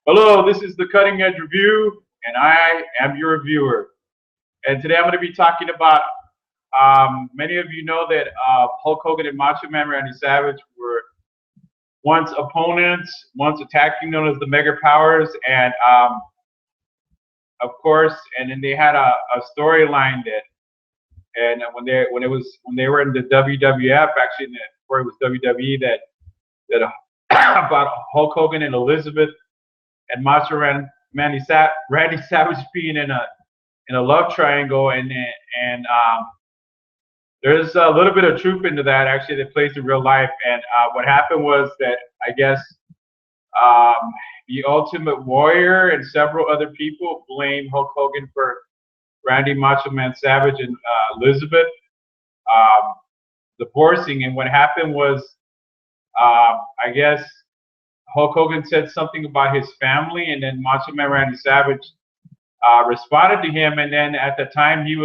Hello, this is the Cutting Edge Review, and I am your reviewer. And today I'm going to be talking about. Many of you know that Hulk Hogan and Macho Man Randy Savage were once opponents, once attacking known as the Mega Powers, and of course, and then they had a storyline that, and when they were in the WWF, actually, before it was WWE, that about Hulk Hogan and Elizabeth and Randy Savage being in a love triangle, and there's a little bit of truth into that actually that plays in real life. And what happened was that I guess um, the Ultimate Warrior and several other people blame Hulk Hogan for Randy Macho Man Savage and Elizabeth um, divorcing. And what happened was I guess Hulk Hogan said something about his family, and then Macho Man Randy Savage responded to him. And then at the time, he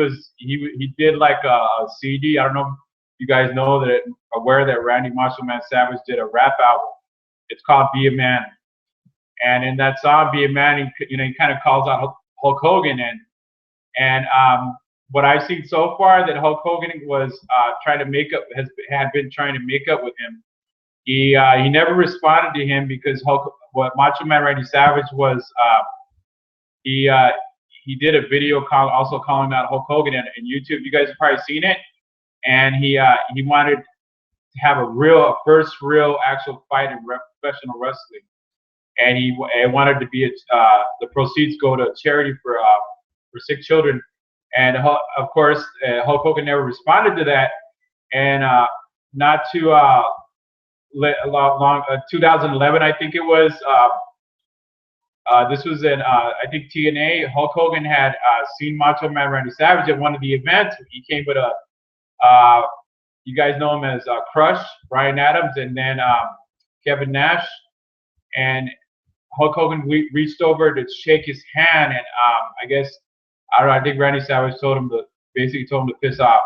did like a CD. I don't know if you guys know that aware that Randy Macho Man Savage did a rap album. It's called "Be a Man," and in that song "Be a Man," he kind of calls out Hulk Hogan, and what I've seen so far that Hulk Hogan was trying to make up had been trying to make up with him. He never responded to him because what Macho Man Randy Savage was he uh, he did a video also calling out Hulk Hogan in YouTube. You guys have probably seen it, and he wanted to have first real actual fight in professional wrestling, and he wanted to be the proceeds go to a charity for sick children, and of course Hulk Hogan never responded to that, and not too long 2011 I think it was. This was in, I think, TNA. Hulk Hogan had seen Macho Man Randy Savage at one of the events. He came with you guys know him as Crush, Brian Adams, and then Kevin Nash. And Hulk Hogan reached over to shake his hand, and I guess, I don't know, I think Randy Savage basically told him to piss off,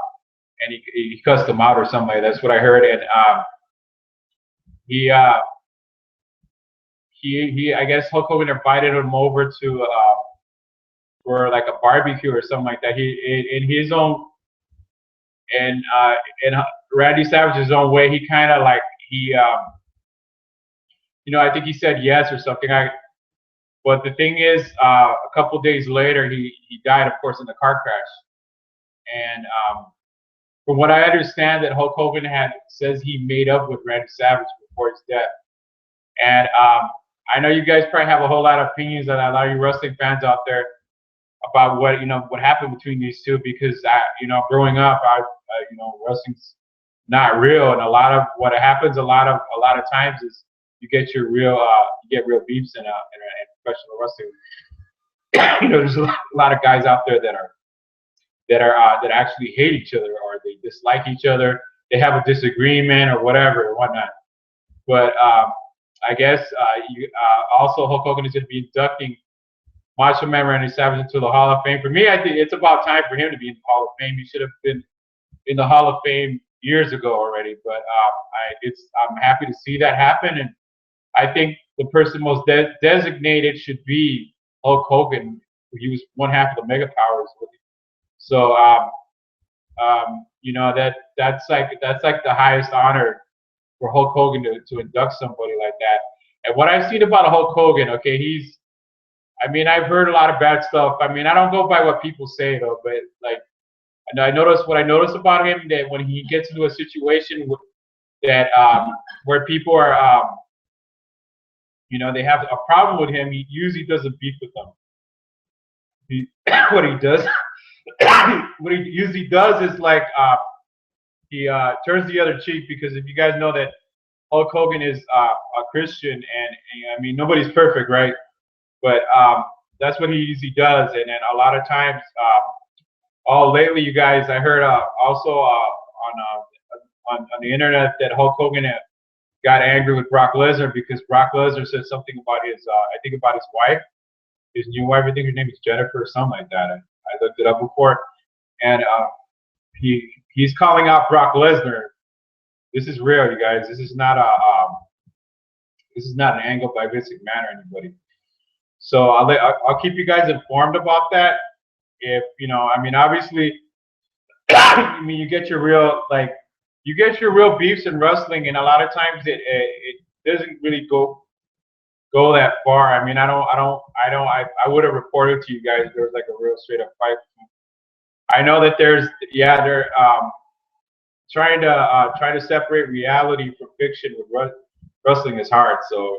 and he cussed him out or something like that. That's what I heard. And he I guess Hulk Hogan invited him over to for like a barbecue or something like that. He in his own and in Randy Savage's own way, he kind of like I think he said yes or something. But the thing is, a couple days later, he died, of course, in the car crash. And from what I understand, that Hulk Hogan says he made up with Randy Savage before his death. And I know you guys probably have a whole lot of opinions, and a lot of you wrestling fans out there about what happened between these two, because growing up, wrestling's not real, and a lot of what happens a lot of times is you get real beefs in professional wrestling. There's a lot of guys out there that actually hate each other, or they dislike each other. They have a disagreement or whatever or whatnot. But I guess also Hulk Hogan is going to be inducting Macho Man Randy Savage into the Hall of Fame. For me, I think it's about time for him to be in the Hall of Fame. He should have been in the Hall of Fame years ago already. But I'm happy to see that happen, and I think the person most designated should be Hulk Hogan. He was one half of the Mega Powers. So that's like the highest honor for Hulk Hogan to induct somebody like that. And what I've seen about Hulk Hogan, okay, I've heard a lot of bad stuff. I don't go by what people say though, but like, and what I notice about him, that when he gets into a situation where people are, they have a problem with him, he usually doesn't beef with them. What he does, what he usually does is like, he turns the other cheek, because if you guys know that Hulk Hogan is a Christian, and nobody's perfect, right? But that's what he usually does. And then a lot of times, lately, you guys, I heard also on the internet that Hulk Hogan got angry with Brock Lesnar because Brock Lesnar said something about about his wife, his new wife. I think her name is Jennifer or something like that. I looked it up before, and he's calling out Brock Lesnar. This is real, you guys. This is not an angle by Vince McMahon or anybody. So I'll keep you guys informed about that. If you know, I mean, obviously, I mean, you get your real beefs in wrestling, and a lot of times it doesn't really go that far. I mean, I would have reported to you guys if there was like a real straight up fight. I know that they're trying to separate reality from fiction with wrestling is hard. So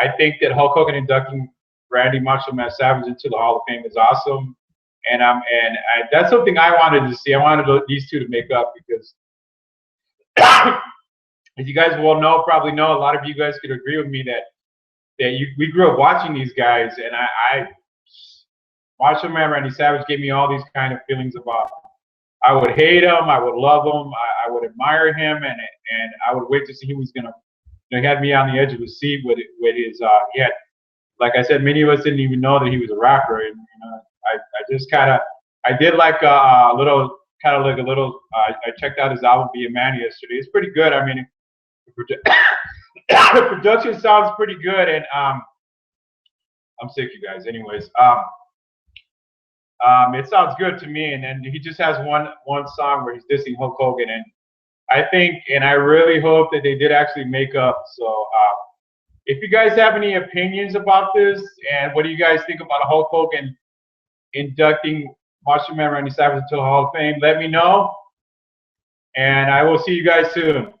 I think that Hulk Hogan inducting Randy Macho Man Savage into the Hall of Fame is awesome, and that's something I wanted to see. I wanted these two to make up because, as you guys will probably know, a lot of you guys could agree with me that we grew up watching these guys, and Macho Man Randy Savage gave me all these kind of feelings about. I would hate him, I would love him, I would admire him, and I would wait to see who was gonna. You know, he had me on the edge of the seat with his. He had, like I said, many of us didn't even know that he was a rapper, and I just kind of, I did like a little, kind of like a little. I checked out his album "Be a Man" yesterday. It's pretty good. I mean, the production sounds pretty good, and I'm sick, you guys. Anyways, it sounds good to me, and then he just has one song where he's dissing Hulk Hogan, and I think, and I really hope that they did actually make up. So, if you guys have any opinions about this, and what do you guys think about Hulk Hogan inducting Macho Man Randy Savage into the Hall of Fame, let me know, and I will see you guys soon.